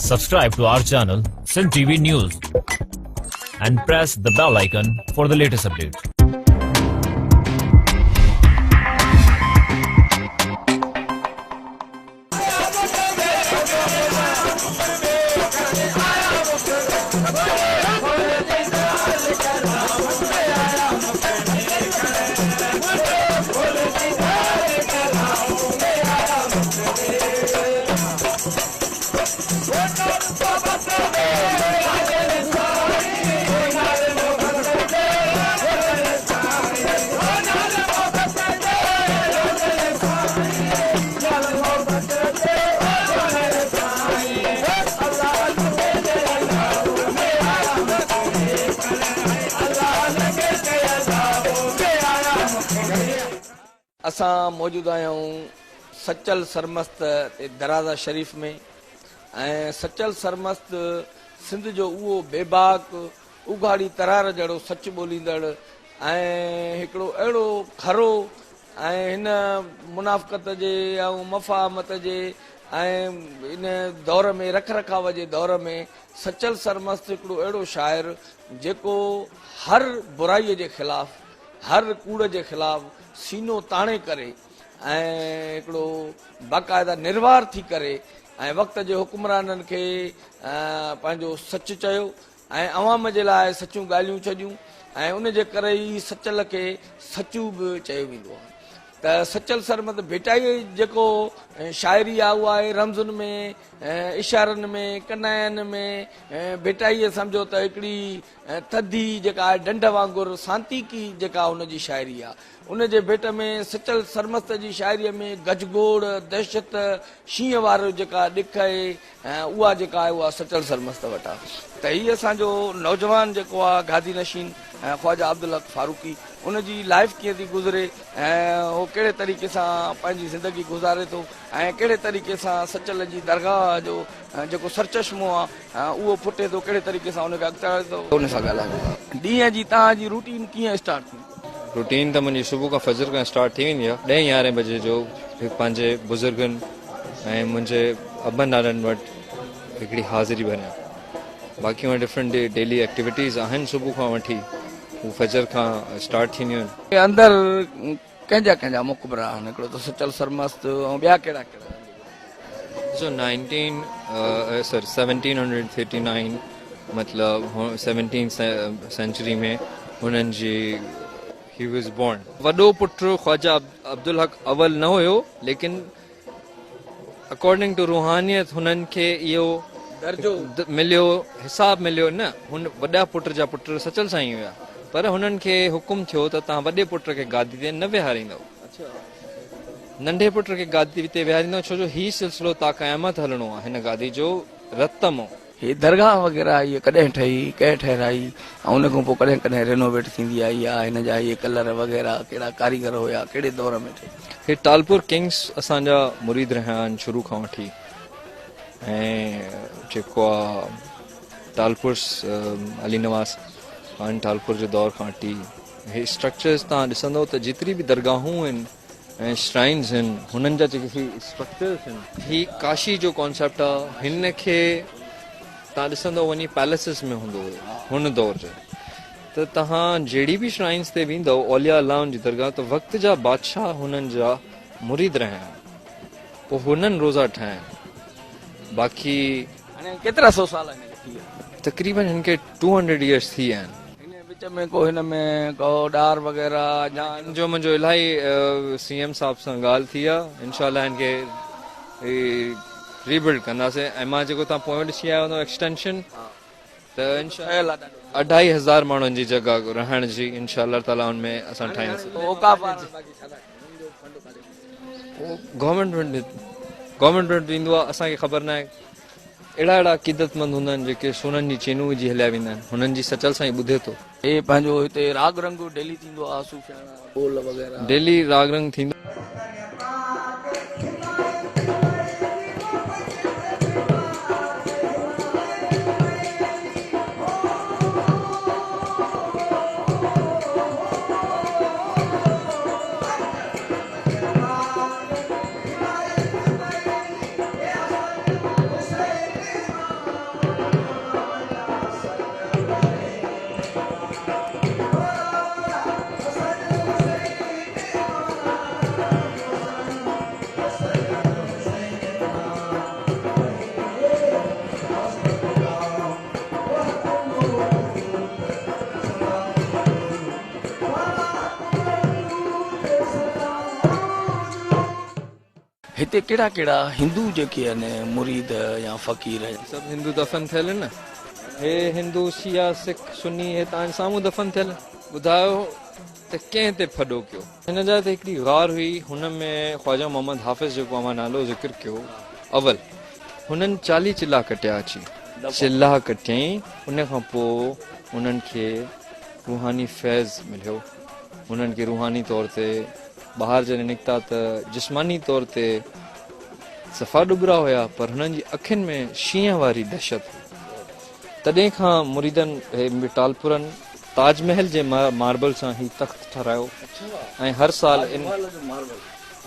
Subscribe to our channel, Sin TV News, and press the bell icon for the latest updates. असां मौजूद आहियूं सचल सरमस्त दराजा शरीफ में ऐं सचल सरमस्त सिंध जो उहो बेबाक उघाड़ी तरार जहिड़ो सच ॿोलींदड़ ऐं हिकिड़ो अहिड़ो खरो ऐं हिन मुनाफ़क़त जे ऐं मफ़ाहमत जे ऐं इन दौर में रख रखाव जे दौर में सचल सरमस्त हिकिड़ो अहिड़ो शाइर जेको हर बुराईअ जे ख़िलाफ़ हर कूड़ जे ख़िलाफ़ सीनो ताणे करे ऐं हिकिड़ो बाक़ाइदा निर्वार थी करे ऐं वक़्त जे हुकुमराननि खे पंहिंजो सच चयो ऐं अवाम जे लाइ सचियूं ॻाल्हियूं छॾियूं ऐं उन जे करे ई सचल खे सचू बि चयो वेंदो आहे। त सचल सरमत भेटाई जेको शाइरी आहे उहा आहे रमज़ुनि में इशारनि में कनायनि में भेटाई सम्झो त हिकिड़ी थधी जेका आहे ॾंढ वांगुरु सांतीकी जेका हुनजी शाइरी आहे उन जे भेट में सचल सरमस्त जी शाइरीअ में गजगोड़ दहशत शींहं वारो जेका ॾिख आहे उहा जेका आहे उहा सचल सरमस्त वटि आहे। त हीअ असांजो नौजवान जेको आहे गादी नशीन ख्वाजा अब्दुल हक फारूकी उनजी लाइफ कीअं थी गुज़रे ऐं उहो कहिड़े तरीक़े सां पंहिंजी ज़िंदगी गुज़ारे थो ऐं कहिड़े तरीक़े सां सचल जी दरगाह जो जेको सरचश्मो आहे उहो फुटे थो कहिड़े तरीक़े सां उनखे अॻिते थो उन सां ॻाल्हायूं। ॾींहं जी तव्हांजी रूटीन कीअं स्टार्ट थी? रूटीन त मुंहिंजी सुबुह खां फजर खां स्टार्ट थी वेंदी आहे 10-11 बजे जो पंहिंजे बुज़ुर्गनि ऐं मुंहिंजे अबनि नाननि वटि हिकिड़ी हाज़िरी भरियां। बाक़ी उहे डिफरेंट डेली एक्टिविटीज़ आहिनि सुबुह खां वठी हू फजर खां स्टार्ट थींदियूं आहिनि। अंदरि कंहिंजा मुक़बरा आहिनि हिकिड़ो त सचल सरमस्त ऐं ॿिया कहिड़ा कहिड़ा? So 1739 मतिलबु 17th सेंचुरी में हुननि जी he was born। वॾो पुटु ख्वाजा अब्दुल हक अवल न हुयो लेकिन अकॉर्डिंग टू रूहानियत हुननि खे इहो दर्जो मिलियो हिसाब मिलियो न हुन वॾा पुट जा पुट सचल साईं हुया पर हुननि खे हुकुम थियो त तव्हां वॾे पुट खे गादी ते न विहारींदव नंढे पुट खे गादी ते विहारींदव छो जो ही सिलसिलो ता क़यामत हलणो आहे हिन गादी जो रतम हो। ही दरगाह वग़ैरह इहे कॾहिं ठही कंहिं ठहिराई ऐं उन खां पोइ कॾहिं कॾहिं रेनोवेट थींदी आई आहे हिन जा इहे कलर वग़ैरह कहिड़ा कारीगर हुया कहिड़े दौर में ठही? हे टालपुर किंग्स असांजा मुरीद रहिया आहिनि शुरू खां वठी ऐं जेको आहे टालपुर अली नवाज़ खान टालपुर जे दौर खां वठी हे स्ट्रक्चर्स तव्हां ॾिसंदव त जेतिरी बि दरगाहूं आहिनि ऐं श्राइन्स आहिनि हुननि जा जेके स्ट्रक्चर्स आहिनि ही काशी जो कॉन्सेप्ट आहे हिन खे तव्हां ॾिसंदव वञी पैलेसिस में हूंदो हुयो हुन दौर जो त तव्हां जहिड़ी बि श्राइन्स ते वेंदव औलिया अल्लाह जी दरगाह त वक़्त जा बादशाह हुननि जा मुरीद रहिया आहिनि पोइ हुननि रोज़ा ठाहिया आहिनि। बाक़ी केतिरा सौ साल तक़रीबन हिन खे 200 years थी विया आहिनि। विच में को हिन में को डार वग़ैरह हिन जो मुंहिंजो इलाही CM साहब सां ॻाल्हि थी आहे इंशाल्लाह हिन खे रीबिल्ड कंदासीं ऐं मां जेको तव्हां पोइ ॾिसी आयो हूंदो एक्सटेंशन त 2500 माण्हुनि जी जॻह रहण जी इंशाल्लाह ताला हुनमें असां ठाहींदासीं। गवर्नमेंट ॾींदो आहे असांखे ख़बर न आहे अहिड़ा अक़ीदतमंद हूंदा आहिनि जेके सोननि जी चैनूं विझी हलिया वेंदा आहिनि हुननि जी सचल सां ई ॿुधे थो। हे पंहिंजो हिते राग रंग डेली थींदो आहे सूफियाना बोल वग़ैरह डेली राग रंग थींदो हिते कहिड़ा कहिड़ा हिंदू जेके आहिनि मुरीद या फ़क़ीर सभु हिंदू दफ़न थियल आहिनि न। हे हिंदू शिया सिख सुन्नी हे तव्हांजे साम्हूं दफ़न थियल। ॿुधायो त कंहिं ते फॾो कयो। हिन जा त हिकिड़ी गार हुई, हुन में ख़्वाजा मोहम्मद हाफ़िज़ जेको मां नालो ज़िक्र कयो अवल, हुननि 40 चिला कटिया अची। चिला कटियईं, उन खां पोइ उन्हनि खे रूहानी फैज़ मिलियो। उन्हनि खे रूहानी तौर ते ॿाहिरि जॾहिं निकिता त जिस्मानी तौर ते सफ़ा डुबरा हुया, पर हुननि जी अखियुनि में शींहं वारी दहशत हुई। तॾहिं खां मुरीदनि हे टालपुरनि ताजमहल जे मार्बल सां ही तख़्त ठारायो ऐं हर साल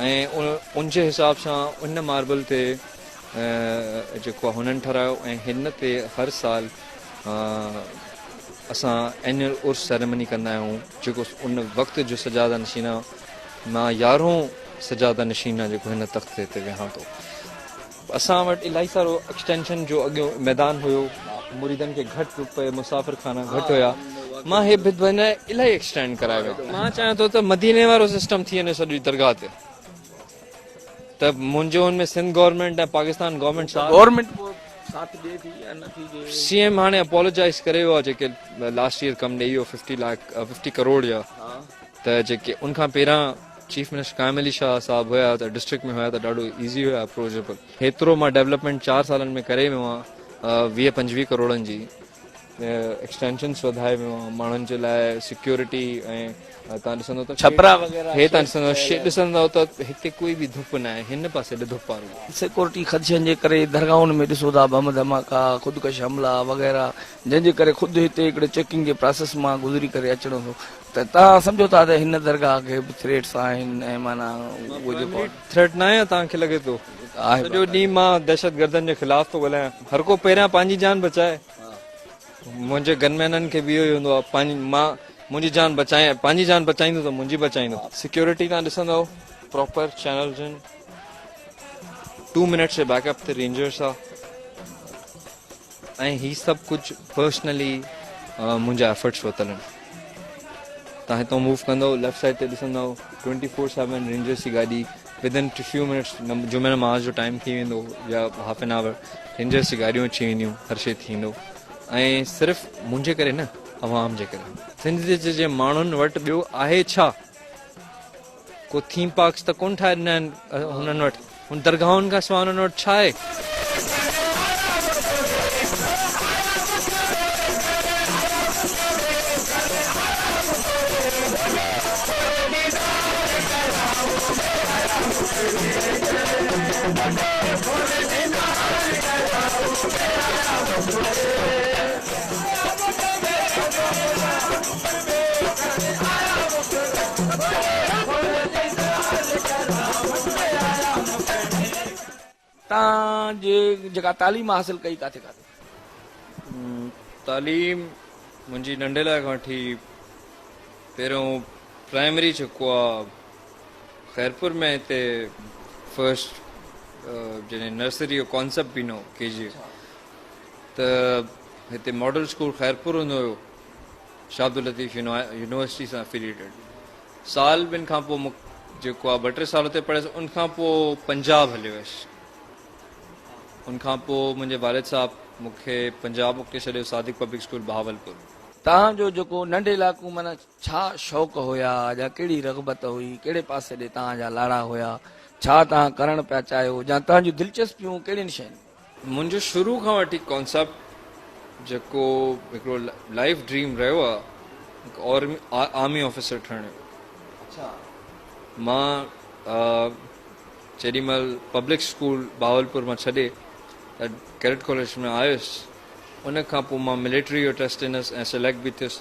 ऐं उनजे हिसाब सां उन मार्बल ते जेको आहे हुननि ठारायो ऐं हिन ते हर साल असां एनुअल उर्स सेरेमनी कंदा आहियूं, जेको उन वक़्त जो सजादा नशीना मां 11हों सजादा नशीना जेको हिन तख़्त ते वेहां थो। असां वटि इलाही सारो एक्सटेंशन जो अॻियो मैदान हुयो, मुरीदनि खे घटि रुपए मुसाफ़िर खाना घटि हुया। मां हे बिदवन इलाही एक्सटेंड कराए वियो। मां चाहियां थो त मदीने वारो सिस्टम थी वञे सॼी दरगाह ते, त मुंहिंजो हुनमें सिंध गवर्नमेंट ऐं पाकिस्तान गवर्नमेंट साथ ॾिए थी या नथी ॾिए। सीएम हाणे अपोलोजाइज़ करे वियो आहे, जेके लास्ट ईयर कमु ॾेई वियो 50 करोड़ जा। त जेके उनखां पहिरां चीफ मिनिस्टर कायम अली शाह साहब हुया त डिस्ट्रिक्ट में हुया त ॾाढो ईज़ी हुया अप्रोचेबल। हेतिरो मां डेवलपमेंट 4 सालनि में करे वियो आहियां। 20-25 करोड़नि जी एक्सटेंशन्स वधाए वियो आहे माण्हुनि जे लाइ, सिक्योरिटी ऐं तव्हां ॾिसंदो त छपरा वग़ैरह हे तव्हां ॾिसंदव त हिते कोई बि धुप न आहे, हिन पासे ॾे धुप आहे। सिक्योरिटी ख़दशनि जे करे दरगाहुनि में ॾिसो था बम धमाका, ख़ुदकश हमला वग़ैरह, जंहिंजे करे ख़ुदि हिते हिकिड़े चेकिंग जे प्रोसेस मां गुज़री करे अचणो थो। त तव्हां सम्झो था त हिन दरगाह खे बि थ्रेट्स आहिनि ऐं माना उहो जेको थ्रेट न आहे, तव्हांखे लॻे थो सॼो ॾींहुं मां दहशत गर्दनि जे ख़िलाफ़ थो ॻाल्हायां। हर को पहिरियां पंहिंजी जान बचाए। मुंहिंजे गनमैननि खे बि इहो ई हूंदो आहे, मां मुंहिंजी जान बचाए, पंहिंजी जान बचाईंदो त मुंहिंजी बचाईंदो। सिक्योरिटी तव्हां ॾिसंदव प्रॉपर चैनल्स आहिनि, 2 मिनट्स जे बैकअप ते रेंजर्स आहे ऐं ही सभु कुझु पर्सनली मुंहिंजा एफर्ट्स वरितल आहिनि। तव्हां हितां मूव कंदव, लेफ्ट साइड ते ॾिसंदव 24/7 रेंजर्स जी गाॾी, विदिन फ्यू मिनट्स जुमे नमाज़ जो टाइम थी वेंदो या हाफ एन आवर, रेंजर्स जी गाॾियूं अची वेंदियूं, हर शइ थींदो। ऐं सिर्फ़ु मुंहिंजे करे न, अवाम जे करे। सिंध जे माण्हुनि वटि ॿियो आहे छा? को थीम पार्क्स त कोन ठाहे ॾिना आहिनि हुननि वटि, हुन दरगाहुनि खां सवाइ हुननि वटि छा आहे? तव्हांजे जेका तालीम हासिल कई किथे किथे? तालीम मुंहिंजी नंढेला खां वठी पहिरियों प्राइमरी जेको आहे ख़ैरपुर में, हिते फर्स्ट जॾहिं नर्सरी जो कॉन्सेप्ट बि न हो KG, त हिते मॉडल स्कूल ख़ैरपुर हूंदो हुयो, शाह अब्दुल लतीफ़ यूनिवर्सिटी सां एफिलिएटेड। साल ॿिनि खां पोइ जेको आहे 2-3 साल हुते पढ़ियसि, उनखां पोइ पंजाब हलियो हुयसि। उनखां पोइ मुंहिंजे वालिद साहब मूंखे पंजाब मोकिले छॾियो, सादिक पब्लिक स्कूल बहावलपुर। तव्हांजो जेको नंढे इलाइक़ो माना छा शौक़ु हुया या कहिड़ी रग़बत हुई, कहिड़े पासे ॾे तव्हांजा लाड़ा हुया, छा तव्हां करणु पिया चाहियो, या तव्हांजूं दिलचस्पियूं कहिड़ियुनि शयुनि? मुंहिंजो शुरू खां वठी कॉन्सेप्ट जेको हिकिड़ो लाइफ ड्रीम रहियो आहे और आर्मी ऑफिसर ठहिण जो। मां जेॾीमहिल पब्लिक स्कूल बहावलपुर मां छॾे त कैडेट कॉलेज में आयुसि, उन खां पोइ मां मिलिट्री जो टेस्ट ॾिनसि ऐं सिलेक्ट बि थियुसि।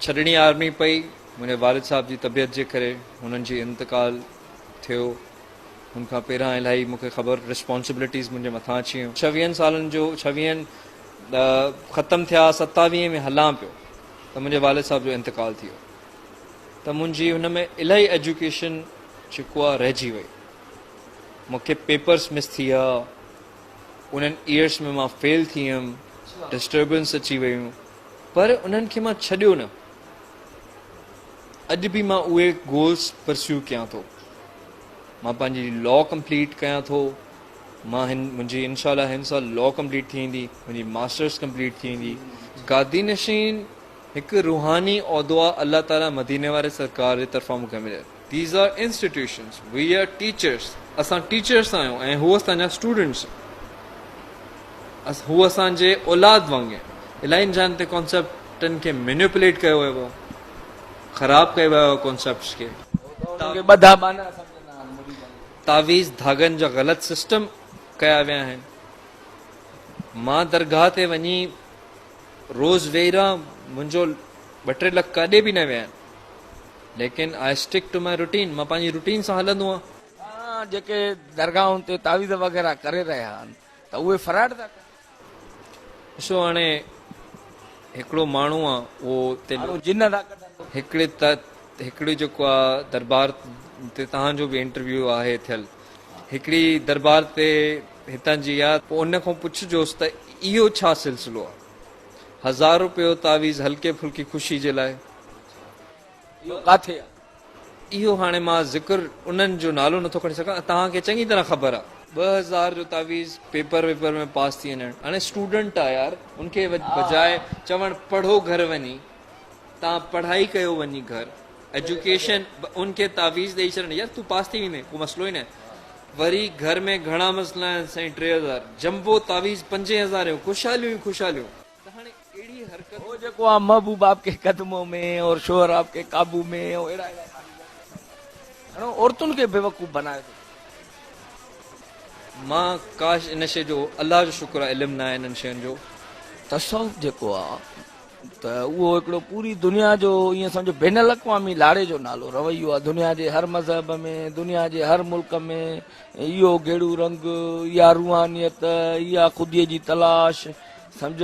छॾणी आर्मी पई, मुंहिंजे वालिद साहब जी तबियत जे करे हुननि जी इंतकाल थियो। हुनखां पहिरां इलाही मूंखे ख़बर रिस्पॉन्सिबिलिटीज़ मुंहिंजे मथां अची वियूं। 26 सालनि जो 26 ख़तमु थिया, 27 में हलां पियो त मुंहिंजे वालिद साहब जो इंतकाल थी वियो। त मुंहिंजी हुन में इलाही एजुकेशन जेको आहे रहिजी वई। मूंखे पेपर्स मिस थी विया, उन्हनि ईयर्स में मां फेल थी वियुमि, डिस्टर्बेंस अची वियूं, पर उन्हनि खे मां छॾियो न। अॼु बि मां उहे गोल्स परस्यू कयां थो। मां पंहिंजी लॉ कंप्लीट कयां थो, मां मुंहिंजी इनशाला हिन साल लॉ कंप्लीट थी वेंदी, मुंहिंजी मास्टर्स कंप्लीट थी वेंदी। गादी नशीन हिकु रूहानी उहिदो आहे, अल्लाह ताला मदीने वारे सरकार जे तरफ़ां मूंखे मिलियो। These are institutions, we are teachers, असां टीचर्स आहियूं ऐं हू असांजा स्टूडेंट्स, हू असांजे औलाद वांगुरु। इलाही जान ते कॉन्सेप्टनि खे मैनिपुलेट कयो वियो आहे, ख़राब कयो वियो आहे कॉन्सेप्ट्स खे। उनखे ॿधा बाना सम्झंदा आहिनि मुरीद। तावीज़ धागनि जा ग़लति सिस्टम कया विया आहिनि। मां दरगाह ते वञी रोज़ वेही रहां, मुंहिंजो 2-3 लख काॾे बि न विया आहिनि, लेकिन I stick to my routine, मां पंहिंजी रूटीन सां हलंदो आहियां। जेके दरगाहुनि ते तावीज़ वग़ैरह करे रहिया आहिनि त उहे फराड था कनि। ॾिसो हाणे हिकिड़ो माण्हू आहे, उहो जिन था कढनि। हिकिड़ी जेको आहे दरबार ते तव्हांजो बि इंटरव्यू आहे थियल, हिकिड़ी दरबार ते हितां जी आहे, पोइ उन खां पुछजोसि त इहो छा सिलसिलो आहे। 1000 रुपयो तावीज़ हल्के फुल्की ख़ुशी जे लाइ, इहो काथे आहे? इहो हाणे मां ज़िक्र उन्हनि जो नालो नथो खणी सघां, तव्हांखे चङी तरह ख़बर आहे। 2000 जो तावीज़ पेपर वेपर में पास थी वञणु। हाणे स्टूडेंट आहे यार, उनखे बजाए चवणु पढ़ो घर वञी, तव्हां पढ़ाई कयो वञी घर, एजुकेशन, उनखे तावीज़ ॾेई छॾणु, यार तूं पास थी वेंदे, को मसइलो ई न। वरी घर में घणा मसइला आहिनि साईं, 3000 जंबो तावीज़ 5000 ख़ुशहालियूं ख़ुशहालियूं। त हाणे अहिड़ी हरकत, वो जेको आहे महबूब आपके कदमों में और शोहर आपके काबू में, अहिड़ा औरतुनि खे बेवकूफ़ बनाए थो। मां काश इन शइ जो, अलाह जो शुक्र आहे इल्मु न आहे इन्हनि शयुनि जो। तसव्वुफ़ जेको आहे त उहो हिकिड़ो पूरी दुनिया जो ईअं सम्झो बैनुल अक़वामी लाड़े जो नालो रवैयो आहे। दुनिया जे हर मज़हब में, दुनिया जे हर मुल्क में इहो गेड़ू रंग, इहा रूहानियत, इहा ख़ुदीअ जी तलाश, सम्झ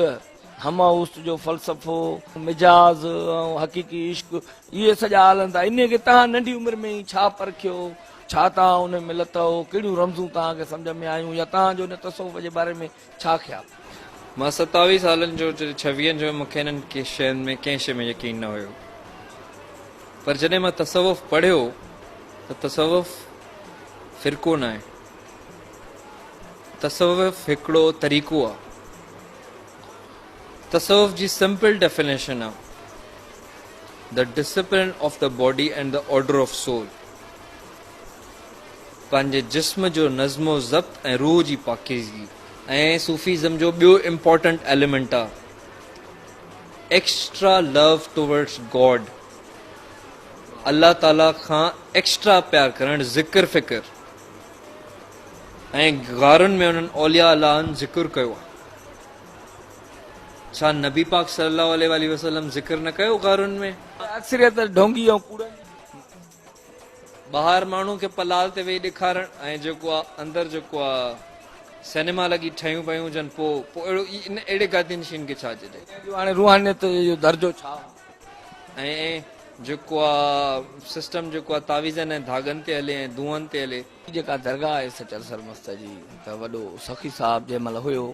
हमाउस जो फ़लसफ़ो, मिजाज़ ऐं हक़ीक़ी इश्क, इहे सॼा हलंदा। इन खे तव्हां नंढी उमिरि में ई छा परखियो, छा तव्हां उन में लथो, कहिड़ियूं रमज़ूं तव्हांखे सम्झ में आयूं, या तव्हांजो उन तसव्वुफ़ जे बारे में छा ख़्यालु? मां 27 सालनि जो 26 जो मूंखे हिननि के शयुनि में कंहिं शइ में यकीन न हुयो, पर जॾहिं मां तसव्वुफ़ पढ़ियो त तसव्वुफ़ फ़िरक़ो न आहे, तसव्वुफ़ हिकिड़ो तरीक़ो आहे। तसव्वुफ़ जी सिंपल डेफिनेशन आहे the discipline of the body and the order of soul. पंहिंजे जिस्म जो नज़्मो ज़ब्त ऐं रूह जी पाकीज़गी। ऐं सूफ़ीज़म जो ॿियो इम्पोर्टेंट एलिमेंट आहे एक्स्ट्रा लव टुवर्ड्स गॉड, अल्लाह ताला खां एक्स्ट्रा प्यार करणु, ज़िक्र फ़िक्र। ऐं गारुनि में उन्हनि औलिया अल्लाहनि ज़िक्र कयो आहे। छा नबी पाक सल्लल्लाहु अलैहि वसल्लम ज़िक्र न कयो गारुनि में? अक्सरियत ढोंगी ऐं कूड़नि ॿाहिरि माण्हू खे पलाल ते वेही ॾेखारणु, ऐं जेको आहे अंदरि जेको आहे सिनेमा लॻी ठहियूं पियूं हुजनि, पोइ अहिड़े गादी नशीन खे छा चइजे? हाणे रूहानियत जो दर्जो छा? ऐं जेको आहे सिस्टम जेको आहे तावीज़नि ऐं धागनि ते हले ऐं दूहनि ते हले। जेका दरगाह आहे सचल सरमस्त जी, त वॾो सखी साहिब जंहिं महिल हुयो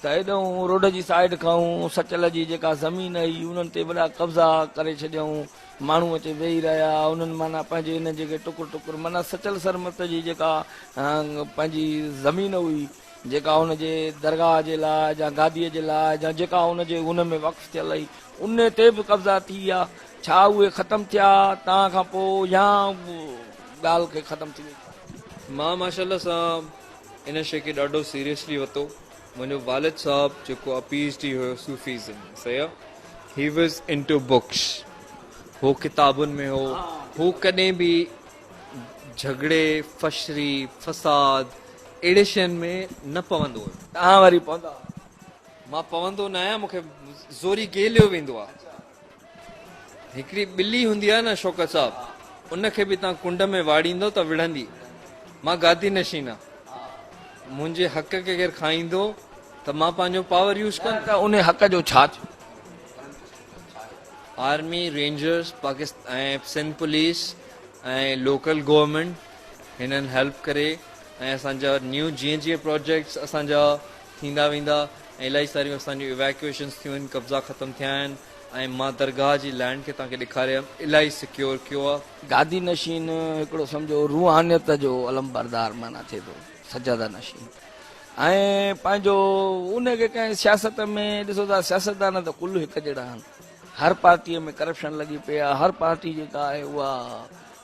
त हेॾो रोड जी साइड खां सचल जी जेका ज़मीन हुई उन्हनि ते वॾा कब्ज़ा करे छॾियऊं। माण्हू अचे वेही रहिया, उन्हनि माना पंहिंजे इन जेके टुकुर टुकुर, माना सचल सरमस्त जी जेका पंहिंजी ज़मीन हुई, जेका हुनजे दरगाह जे लाइ या गादीअ जे लाइ या जेका हुनजे हुन में वक़्फ़ थियल हुई, उन ते बि कब्ज़ा थी विया। छा उहे ख़तमु थिया तव्हां खां पोइ या ॻाल्हि खे ख़तमु थी वई? मां माशाल्लाह सां इन शइ खे ॾाढो सीरियसली वरितो। मुंहिंजो वालिद साहब जेको आहे PhD हुयो सूफ़ीज़म, सही आहे, ही वॉज़ इनटू बुक्स, हो किताबुनि में हो, हू कॾहिं बि झगड़े, फशरी, फसाद अहिड़े शयुनि में न पवंदो हुयो। तव्हां वरी पवंदा? मां पवंदो न आहियां, मूंखे ज़ोरी गेलियो वेंदो आहे। हिकिड़ी ॿिली हूंदी आहे न शौकत साहब, उनखे बि तव्हां कुंड में वाड़ींदो त विढ़ंदी। मां गादी नशीन आहे, मुंहिंजे हक़ खे केरु खाईंदो त मां पंहिंजो पावर यूज़ कयां। त उन हक़ जो छा थियो? आर्मी, रेंजर्स, पाकिस्तान ऐं सिंध पुलिस ऐं लोकल गवर्नमेंट हिननि हेल्प करे, ऐं असांजा न्यू जीअं प्रोजेक्ट्स असांजा थींदा वेंदा, ऐं इलाही सारियूं असांजियूं इवैक्यूएशन्स थियूं आहिनि, कब्ज़ा ख़तमु थिया आहिनि, ऐं मां दरगाह जी लैंड खे तव्हांखे ॾेखारियमि इलाही सिक्योर कयो आहे। गादी नशीन हिकिड़ो सम्झो रूहानियत जो अलम बरदार माना थिए थो, सजादा नशीन। ऐं पंहिंजो उनखे कंहिं सियासत में ॾिसो था, सियासतदान त कुल हिकु जहिड़ा आहिनि, हर पार्टीअ में करप्शन लॻी पई आहे, हर पार्टी जेका आहे उहा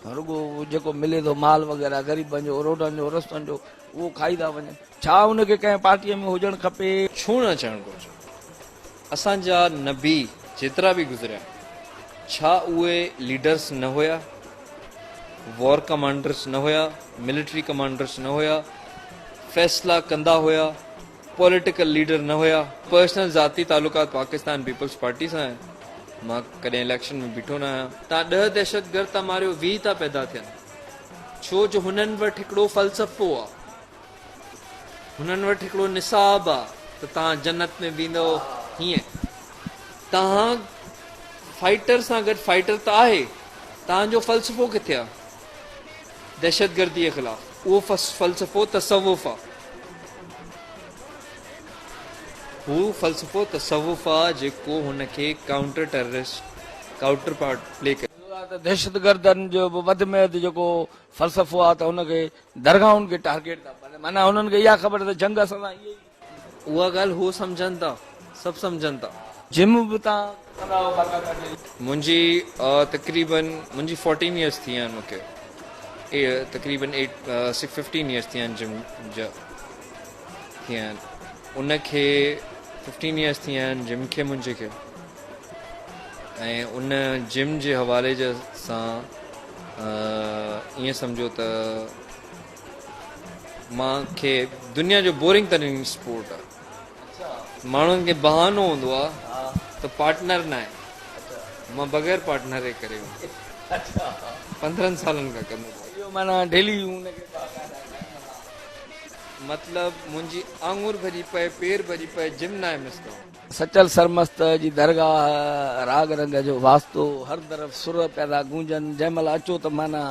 रुगो जेको मिले थो माल वग़ैरह ग़रीबनि जो, रोडनि जो, रस्तनि जो, उहो खाई था वञनि। छा उनखे कंहिं पार्टीअ में हुजणु खपे? छो न अचणु घुरिजे? असांजा नबी जेतिरा बि गुज़रिया, छा उहे लीडर्स न हुया, वॉर कमांडर्स न हुया, मिलिट्री कमांडर्स न हुया, फैसला कंदा हुया, पॉलिटिकल लीडर न हुया? पर्सनल ज़ाती तालुकात पाकिस्तान पीपल्स पार्टी सां आहिनि। मां कॾहिं इलेक्शन में बीठो न आहियां। तव्हां 10 दहशतगर्द था मारियो, 20 था पैदा थियनि, छो जो हुननि वटि हिकिड़ो फ़लसफ़ो आहे, हुननि वटि हिकिड़ो निसाब आहे त तव्हां जन्नत में वेंदो। हीअं तव्हां फाइटर सां गॾु फाइटर त आहे, तव्हांजो फ़लसफ़ो किथे आहे दहशतगर्दीअ ख़िलाफ़? उहो फ़लसफ़ो तसव्वुफ़ आहे, हू फ़लसफ़ो तसव्वुफ़ आहे जेको हुनखे counter terrorist counter part play करे। दहशतगर्दनि जो वधि में वधि जेको फ़लसफ़ो आहे त हुनखे दरगाहुनि खे टारगेट था कनि, माना हुननि खे इहा ख़बर त जंग असां सां इहे ई। उहा ॻाल्हि हू सम्झनि था, सभु सम्झनि था। जिम बि तव्हां कंदा आहियो बाक़ाइदा? मुंहिंजी तक़रीबन 14 इयर्स थी विया आहिनि मूंखे, तक़रीबन 15 इयर्स थी विया आहिनि जिम जा थी विया आहिनि। उनखे 15 इयर्स थी विया आहिनि जिम खे मुंहिंजे खे, ऐं उन जिम जे हवाले सां ईअं सम्झो त मूंखे दुनिया जो बोरिंग तरीन स्पोर्ट आहे। माण्हुनि खे बहानो हूंदो आहे त पार्टनर न आहे, मां बग़ैर पार्टनर जे करे 15 सालनि खां कंदो। माना डेली मतलब मुंहिंजी आंगुर भरी पए, पेर भरी पए, जिम न आहे मिस करणु। सचल सरमस्त जी दरगाह, राग रंग जो वास्तो, हर तरफ़ सुर पिया था गूंजनि। जंहिं महिल अचो त माना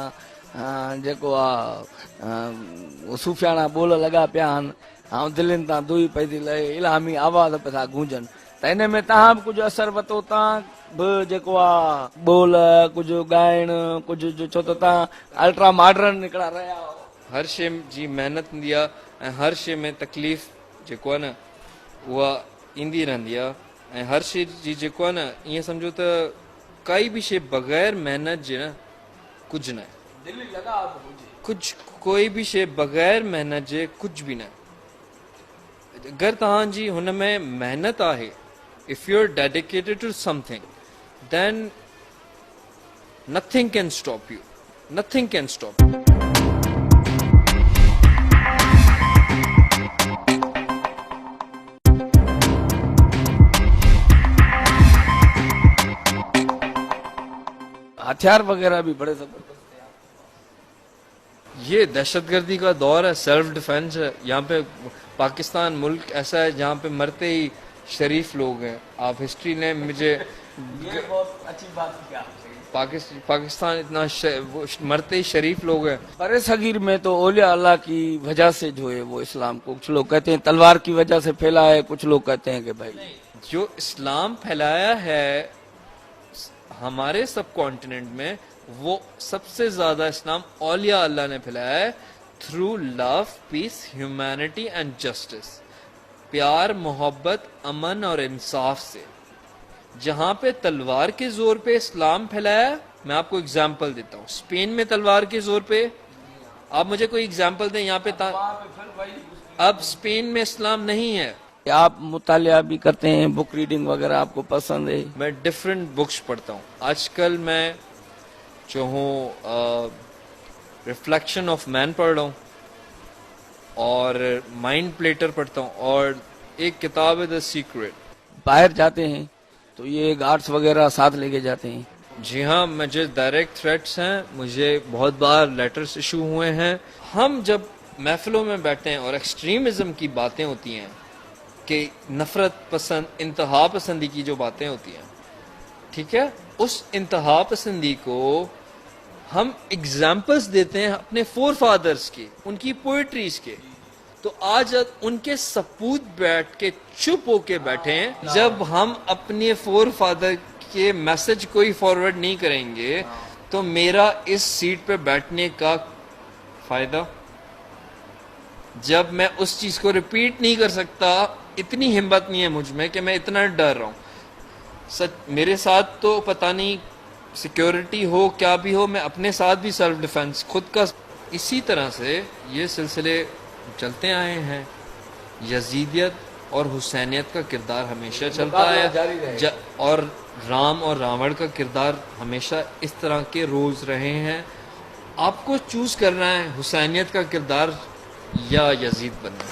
जेको आहे सूफ़ियाणा ॿोल लॻा पिया आहिनि, ऐं दिलनि तां दुई पई थी लहे, इलामी आवाज़ पिया था गूंजनि। त इन में तव्हां बि कुझु असरु वरितो, तव्हां बि जेको आहे ॿोल कुझु ॻाइणु कुझु, छो त तव्हां अल्ट्रा मॉडर्न हिकिड़ा रहिया आहियो। हर शइ जी महिनत हूंदी आहे ऐं हर शइ में तकलीफ़ जेको आहे न उहा ईंदी रहंदी आहे, ऐं हर शइ जी जेको आहे न ईअं सम्झो त काई बि शइ बग़ैर महिनत जे न कुझु न आहे। कुझु कोई बि शइ बग़ैर महिनत जे कुझु बि न आहे। अगरि तव्हांजी हुन में महिनत आहे, if you are dedicated to something, then nothing can stop you, nothing can stop you. हथियार वगैरह भी बड़े जबरदस्त हैं। ये दहशतगर्दी का दौर है, सेल्फ डिफेंस है। यहाँ पे पाकिस्तान मुल्क ऐसा है जहाँ पे मरते ही शरीफ लोग हैं। आप हिस्ट्री ने मुझे ये बहुत अच्छी बात की आपने। पाकिस्तान इतना मरते ही शरीफ लोग हैं। बड़े सगीर में तो औलिया अल्लाह की वजह से जो है वो इस्लाम को, कुछ लोग कहते हैं तलवार की वजह से फैला है, कुछ लोग कहते हैं कि भाई जो इस्लाम फैलाया है हमारे सब कॉन्टिनेंट में, वो सबसे ज्यादा इस्लाम औलिया अल्लाह ने फैलाया है through love, peace, humanity and justice. प्यार, मोहब्बत, अमन और इंसाफ से। जहां पे तलवार के जोर पे इस्लाम फैलाया, मैं आपको एग्जाम्पल देता हूँ। स्पेन में तलवार के जोर पे, आप मुझे कोई एग्जाम्पल दें यहाँ पे। अब स्पेन में इस्लाम नहीं है। आप मुतालिया भी करते हैं, बुक रीडिंग वगैरह आपको पसंद है? मैं डिफरेंट बुक्स पढ़ता हूँ। आजकल मैं जो हूँ रिफ्लेक्शन ऑफ मैन पढ़ रहा हूँ और माइंड प्लेटर पढ़ता हूँ, और एक किताब है द सीक्रेट। बाहर जाते हैं तो ये गार्ड्स वगैरह साथ लेके जाते हैं? जी हाँ, मुझे डायरेक्ट थ्रेट्स हैं, मुझे बहुत बार लेटर्स इशू हुए हैं। हम जब महफिलों में बैठते हैं और एक्सट्रीमिज्म की बातें होती हैं कि नफरत पसंद, इंतहा पसंदी की जो बातें होती हैं, ठीक है, उस इंतहा पसंदी को हम एग्जाम्पल्स देते हैं अपने फोर फादर्स की, उनकी पोएट्रीज के। तो आज उनके सपूत बैठ के चुप होके बैठे हैं, जब हम अपने फोर फादर ये मैसेज कोई फॉरवर्ड नहीं करेंगे तो मेरा इस सीट पे बैठने का फायदा, जब मैं उस चीज को रिपीट नहीं कर सकता, इतनी हिम्मत नहीं है मुझ में कि मैं इतना डर रहा हूं। सच मेरे साथ तो पता नहीं सिक्योरिटी हो क्या भी हो, मैं अपने साथ भी सेल्फ डिफेंस खुद का। इसी तरह से ये सिलसिले चलते आए हैं। यजीदियत और हुसैनियत का किरदार हमेशा चलता है और राम और रावण का किरदार हमेशा इस तरह के रोल्स रहे हैं। आपको चूज करना है हुसैनियत का किरदार या यजीद बनना।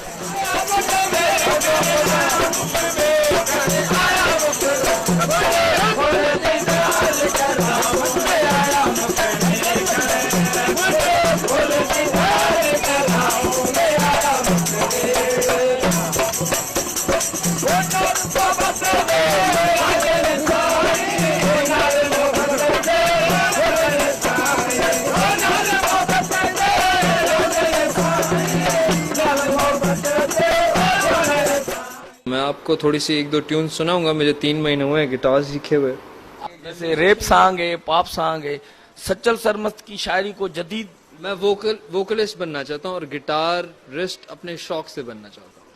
मैं आपको थोड़ी सी एक दो ट्यून सुनाऊंगा। मुझे 3 महीने हुए हैं गिटार सीखे हुए। जैसे रैप सॉन्ग है, पॉप सॉन्ग है, सच्चल सरमस्त की शायरी को जदीद। मैं वोकलिस्ट बनना चाहता हूँ और गिटारिस्ट अपने शौक से बनना चाहता हूँ।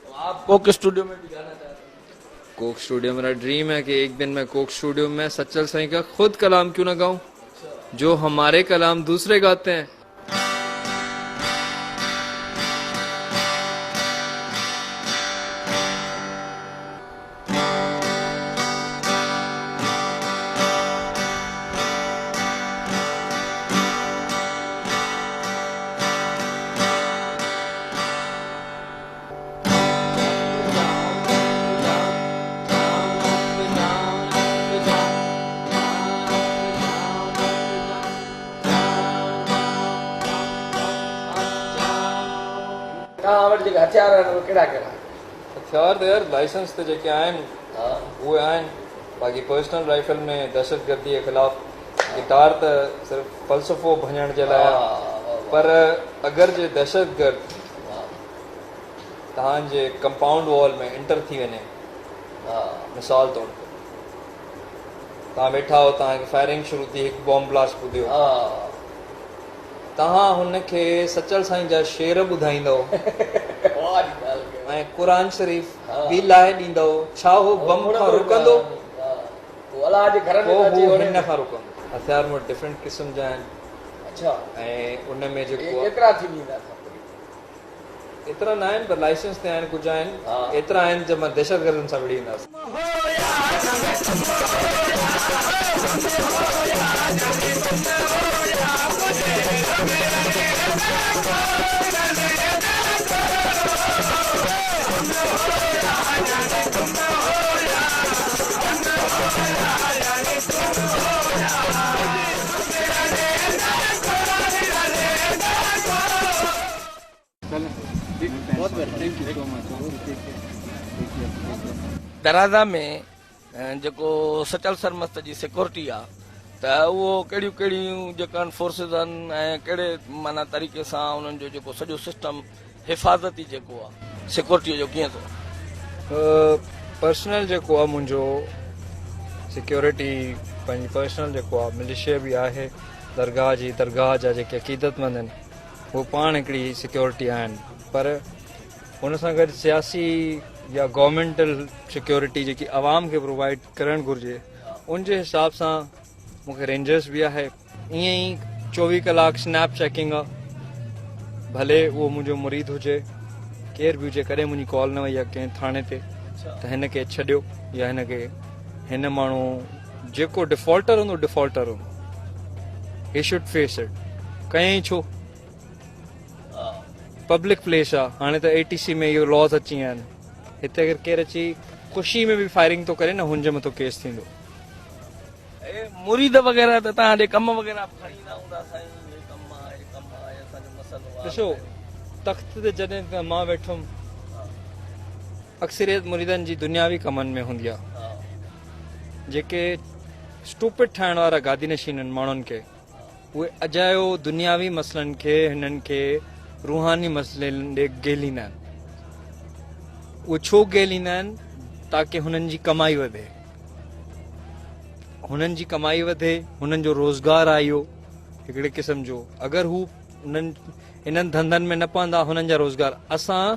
तो आप कोक स्टूडियो में भी गाना चाहते हैं? कोक स्टूडियो मेरा ड्रीम है कि एक दिन मैं कोक स्टूडियो में सच्चल साईं का खुद कलाम क्यों ना गाऊं, जो हमारे कलाम दूसरे गाते हैं। हथियार कहिड़ा कहिड़ा? हथियार तो यार लाइसेंस ते जेके आहिनि उहे आहिनि, बाक़ी पर्सनल राइफल में दहशतगर्दी जे ख़िलाफ़। गिटार त सिर्फ़ु फ़लसफ़ो भञण जे लाइ आहे, पर अगरि जे दहशतगर्द तव्हांजे कंपाउंड वॉल में इंटर थी वञे, मिसाल तौर ते तव्हां वेठा हो, तव्हांखे फायरिंग शुरू थी, हिकु बॉम्ब ब्लास्ट ॿुधियो, तव्हां हुनखे सचल साईं जा शेर ॿुधाईंदव ऐं क़ुरान शरीफ़ बि लाहे ॾींदव, छा हो बम खां रुकंदो? हिन खां रुकंदो। हथियार में डिफरेंट क़िस्म जा आहिनि। अच्छा। ऐं उन में जेको एतिरा थी वेंदा? एतिरा न आहिनि, पर लाइसेंस ते आहिनि, कुझु आहिनि। एतिरा आहिनि जंहिं मां दहशतगर्दनि सां विड़ी ईंदासीं। दराजा में जेको सचल सरमस्त जी सिक्योरिटी आहे, त उहो कहिड़ियूं कहिड़ियूं जेका फोर्सिस आहिनि ऐं कहिड़े माना तरीक़े सां उन्हनि जो जेको सॼो सिस्टम हिफ़ाज़ती जेको आहे सिक्योरिटीअ जो कीअं थो? पर्सनल जेको आहे मुंहिंजो सिक्योरिटी पंहिंजी पर्सनल जेको आहे मिलिशिया बि आहे, दरगाह जा जेके अक़ीदतमंद आहिनि उहे पाण हिकिड़ी सिक्योरिटी आहिनि, पर हुन सां गॾु सियासी या गवर्नमेंटल सिक्योरिटी जेकी आवाम खे प्रोवाइड करणु घुरिजे, उनजे हिसाब सां मूंखे रेंजर्स बि आहे। ईअं ई 24 कलाक स्नैप चेकिंग आहे, भले उहो मुंहिंजो मुरीद हुजे, केरु बि हुजे, कॾहिं मुंहिंजी कॉल न वई आहे कंहिं थाणे ते त हिन खे छॾियो या हिन माण्हू जेको डिफॉल्टर हूंदो ही शुड फेस इट। कयईं छो? पब्लिक प्लेस आहे, हाणे त ATC में इहो लॉज अची विया आहिनि। हिते अगरि केरु अची ख़ुशी में बि फायरिंग थो करे न, हुनजे मथां केस थींदो। मुरीद वग़ैरह त तव्हां कम वग़ैरह खणी ईंदा हूंदा साईं, हे कम आहे असांजो मसइलो आहे। ॾिसो, तख़्त ते जॾहिं त मां वेठुमि, अक्सरियत मुरीदनि जी दुनियावी कमनि में हूंदी आहे। जेके स्टूपिड ठाहिण वारा गादी नशीन आहिनि माण्हुनि खे, उहे अजायो दुनियावी मसइलनि खे हिननि खे रूहानी मसइलनि ॾे गेलींदा आहिनि। उहे छो गेलींदा आहिनि? ताकी हुननि जी कमाई वधे। हुननि जी कमाई वधे, हुननि जो रोज़गार आहे इहो हिकिड़े क़िस्म जो। अगरि हू इन्हनि धंधनि में न पवंदा, हुननि जा रोज़गार। असां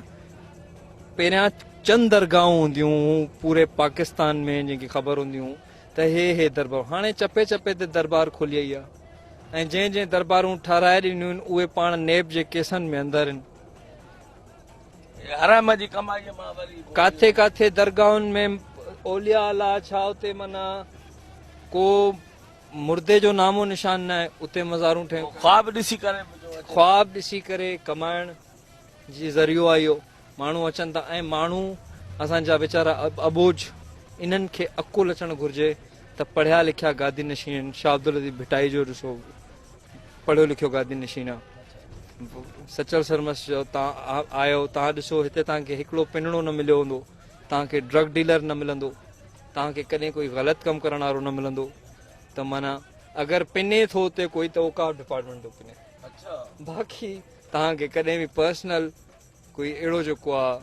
पहिरियां चंद दरगाहूं हूंदियूं पूरे पाकिस्तान में जंहिंखे ख़बर हूंदियूं त हे दरबार, हाणे चपे चपे ते दरबार खोली आई आहे। ऐं जंहिं जंहिं दरबारूं ठाराए ॾिनियूं आहिनि उहे पाण नेब जे केसनि में अंदरि आहिनि। हराम जी कमाईअ मां वरी काथे काथे दरगाहुनि में ओलिया अला छा उते माना को मुर्दे जो नामो निशान न आहे, उते मज़ारूं ठहियूं। ख्वाब ॾिसी करे ख्वाब ॾिसी करे कमाइण जी ज़रियो आहे इहो। माण्हू अचनि था ऐं माण्हू असांजा वीचारा अबोझ, इन्हनि खे अकुल अचणु घुर्जे त पढ़िया लिखिया गादी नशीन। शाह अब्दुल लतीफ़ भिटाई जो ॾिसो, पढ़ियो लिखियो गादी नशीन आहे। सचल सरमस जो तव्हां आयो, तव्हां ॾिसो हिते तव्हांखे हिकिड़ो पिनड़ो न मिलियो हूंदो, तव्हांखे ड्रग डीलर न मिलंदो, तव्हांखे कॾहिं कोई ग़लति कमु करण वारो न मिलंदो। त माना अगरि पिने थो उते कोई त ओकाब डिपार्टमेंट थो पिने। बाक़ी तव्हांखे कॾहिं बि पर्सनल कोई अहिड़ो जेको आहे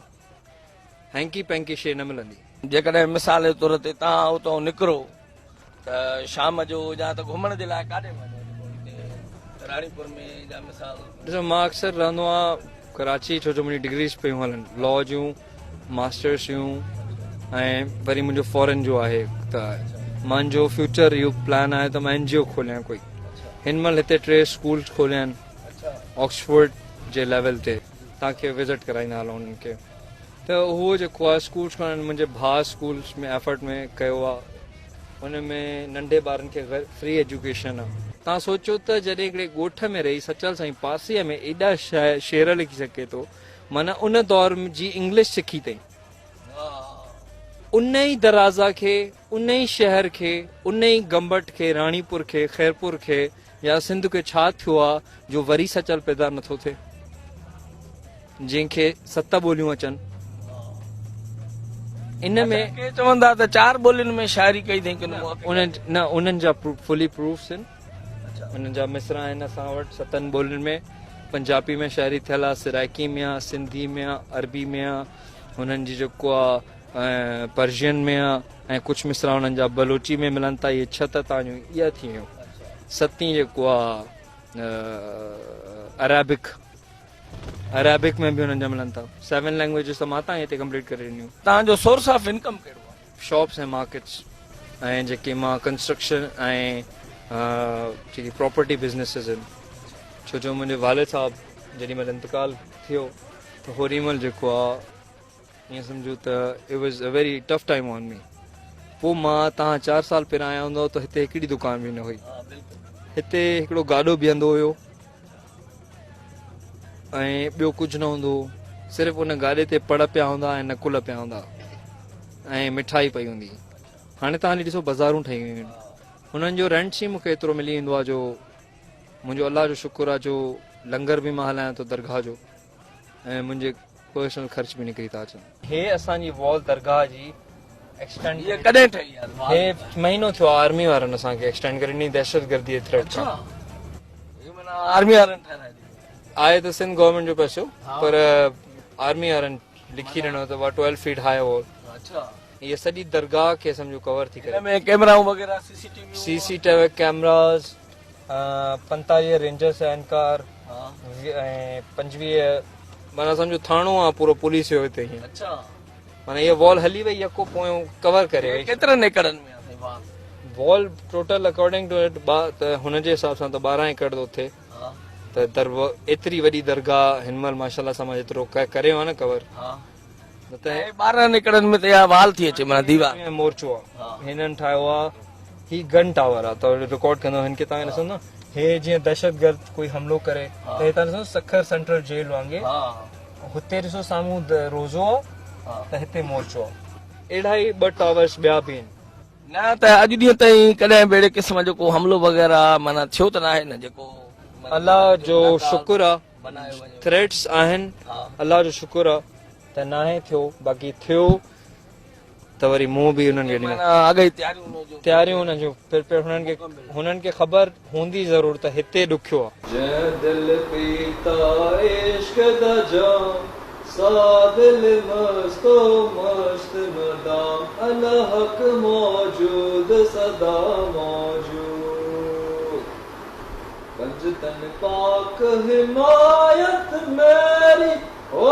हैंकी पैंकी शइ न मिलंदी। जेकॾहिं मिसाल जे तौर ते तव्हां उतां निकिरो त शाम जो या त घुमण जे लाइ काॾे वञो, राणीपुर में या मिसाल? ॾिसो, मां अक्सर रहंदो आहियां कराची, छो जो मुंहिंजी डिग्रीज़ पियूं हलनि, लॉ जूं, मास्टर्स जूं, ऐं वरी मुंहिंजो फॉरेन जो आहे। त मुंहिंजो फ्यूचर इहो प्लान आहे त मां NGO खोलियां कोई। हिन महिल हिते 3 स्कूल खोलिया आहिनि ऑक्सफोर्ड जे लेवल ते, तव्हांखे विज़िट कराईंदा हलो उन्हनि खे। त उहो जेको आहे स्कूल्स खोलनि, मुंहिंजे भाउ स्कूल्स में एफर्ट में कयो आहे। हुन में नंढे ॿारनि खे फ्री एजुकेशन आहे। तव्हां सोचो त जॾहिं हिकिड़े ॻोठ में रही सचल साईं पासे में एॾा शेर लिखी सघे थो, माना उन दौर जी इंग्लिश सिखी अथई। उन ई दराज़ा खे, उन ई शहर खे, उन ई गंबट खे, राणीपुर खे, खैरपुर खे या सिंध खे छा थियो आहे जो वरी सचल पैदा नथो थिए, जंहिंखे 7 ॿोलियूं अचनि। इन में चवंदा त 4 ॿोलियुनि में शाइरी कई अथई कि उन्हनि जा फुली प्रूफ्स आहिनि, उन्हनि जा मिसरा आहिनि असां वटि 7 ॿोलियुनि में। पंजाबी में शाइरी थियल आहे, सराइकी में आहे, सिंधी में आहे, अरबी में आहे, हुननि जी जेको आहे पर्शियन में आहे, ऐं कुझु मिसरा हुननि जा बलोची में मिलनि था। इहे 6 तव्हांजूं इहा थी वियूं। 7 जेको आहे अरेबिक में बि हुननि जा मिलनि था। 7 लैंग्वेजिस त मां तव्हां हिते कंप्लीट करे ॾिनियूं। तव्हांजो सोर्स ऑफ इनकम कहिड़ो आहे? शॉप्स ऐं मार्केट्स, ऐं जेके मां कंस्ट्रक्शन ऐं जेकी प्रॉपर्टी बिज़नेसिस आहिनि। छो जो मुंहिंजे वालिद साहब जेॾी महिल इंतकाल थियो त होॾी महिल जेको आहे ईअं सम्झो त it was a very tough time on me. पोइ मां तव्हां 4 साल पहिरियां आया हूंदो त हिते हिकिड़ी दुकान बि न हुई। हिते हिकिड़ो गाॾो बीहंदो हुयो ऐं ॿियो कुझु न हूंदो, सिर्फ़ु उन गाॾे ते पड़ पिया हूंदा ऐं नकुल पिया हूंदा ऐं मिठाई पई हूंदी। हाणे तव्हां ॾिसो बाज़ारूं ठही वियूं आहिनि। हुननि जो रेंट ई मूंखे एतिरो मिली वेंदो आहे जो मुंहिंजो अलाह जो शुक्र आहे, जो लंगर बि मां हलायां थो दरगाह जो, ऐं मुंहिंजे पर्सनल ख़र्च बि निकिरी था अचनि। हे असांजी वॉल दरगाह जी एक्सटेंड कॾहिं ठही आहे? हे महीनो थियो आहे। आर्मी वारनि असांखे एक्सटेंड करे ॾिनी, दहशतगर्दी जे थ्रेट खां। आर्मी वारनि ठाहिराए आहे त सिंध गवर्नमेंट जो पैसो, पर आर्मी वारनि लिखी ॾिनो त 12 फीट हाई वॉल। ये सॼी दरगाह खे सम्झो कवर थी करे। में कैमरा वगैरह सीसीटीवी कैमरास, 45 रेंजर्स आहिनि कार, ऐं 25 माना सम्झो थाणो आहे पूरो पुलिस जो हिते। माना ये वॉल हली वई यको पोयों कवर करे वई। केतिरनि एकड़नि में आहे wall? Total according to it त हुनजे हिसाब सां त 12 एकड़ थो थिए। त एतिरी वॾी दरगाह हिन महिल माशाल्लाह सां मां जेतिरो करे आहे न कवर, न त 12 एकड़नि में त इहा वाल थी अचे, माना दीवार मोर्चो आहे। हिननि ठाहियो आहे, ही गन टावर आहे, त रिकॉर्ड कंदो हिन खे। तव्हां ॾिसो न, हे जीअं दहशतगर्द कोई हमलो करे त हे तव्हां ॾिसो सखर सेंट्रल जेल वांगुरु, हुते ॾिसो साम्हूं रोज़ो आहे त हिते मोर्चो आहे। अहिड़ा ई 2 टावर्स ॿिया बि आहिनि। न त अॼु ॾींहं ताईं कॾहिं बि अहिड़े क़िस्म जो को हमलो वग़ैरह माना थियो त न आहे न? जेको अल्लाह जो शुक्र आहे, थ्रेट्स आहिनि, अल्लाह जो शुक्र आहे त नाहे थियो। बाक़ी थियो त वरी मूं बि हुननि खे अॻे तयारियूं हुननि जूं हुननि खे ख़बर हूंदी ज़रूर त हिते ॾुखियो आहे। सदा मौजूद। पंजतन पाक हिमायत मेरी ओ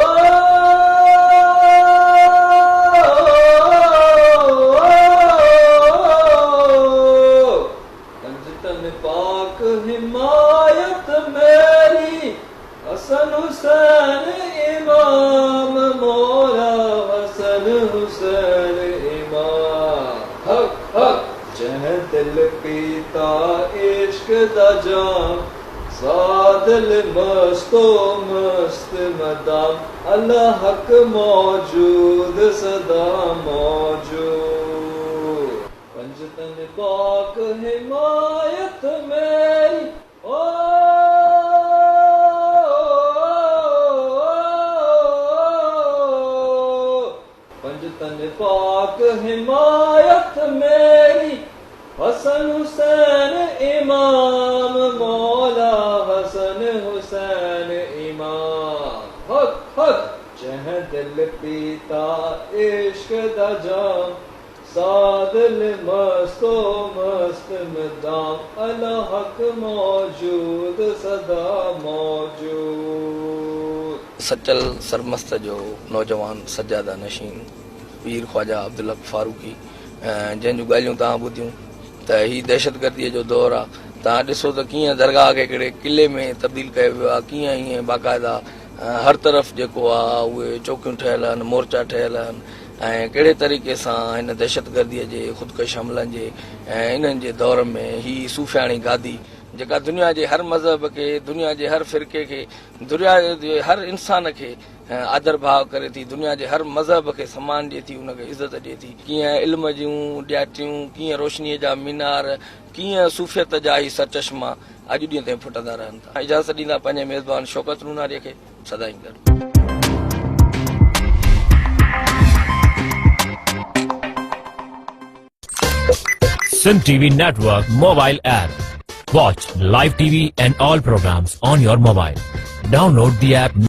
पंजतन पाक हिमायत मेरी, हसन हुसैन इमाम मौला हसन हुसैन इमाम। हक हक जह दिल पीता इश्क दा जाम, सादिल मस्तो मस्त मदाम, अल्लाह हक मौजूद सदा मौजूद। पंजतन पाक हिमायत मेरी ओ पंजतन पाक हिमायत मेरी, हसन हुसैन इमाम मौला हसन हुसैन इमाम। हक हक जह दिल पीता इश्क दा जाम, सादिल मस्तो मस्त मदाम, अल्लाह हक मौजूद सदा मौजूद। सचल सरमस्त जो नौजवान सज्जादा नशीन पीर ख्वाजा अब्दुल हक फारूकी, जंहिंजूं ॻाल्हियूं तव्हां ॿुधियूं त ही दहशतगर्दीअ जो दौरु आहे। तव्हां ॾिसो त कीअं दरगाह खे हिकिड़े किले में तब्दील कयो वियो आहे, कीअं हीअं बाक़ाइदा हर तरफ़ जेको आहे उहे चौकियूं ठहियल आहिनि, मोर्चा ठहियल आहिनि, ऐं कहिड़े तरीक़े सां हिन दहशतगर्दीअ जे ख़ुदकश हमलनि जे ऐं इन्हनि जे दौर में ही सूफ़ियाणी गादी जेका दुनिया जे हर मज़हब खे, दुनिया जे हर फ़िरके खे, दुनिया जे हर इंसान खे आदर भाव करे थी, दुनिया जे हर मज़हब खे सम्मान ॾिए थी, उनखे इज़त ॾिए थी। कीअं इल्म जूं ॾियाटियूं, कीअं रोशनीअ जा मीनार, कीअं सूफ़ियत जा ई सरचश्मा अॼु ॾींहं ताईं फुटंदा रहनि था। इजाज़त ॾींदा पंहिंजे मेज़बान शौकत रूनारीअ खे सदाईं गॾु। Sim TV Network mobile app. Watch live TV and all programs on your mobile. Download the app.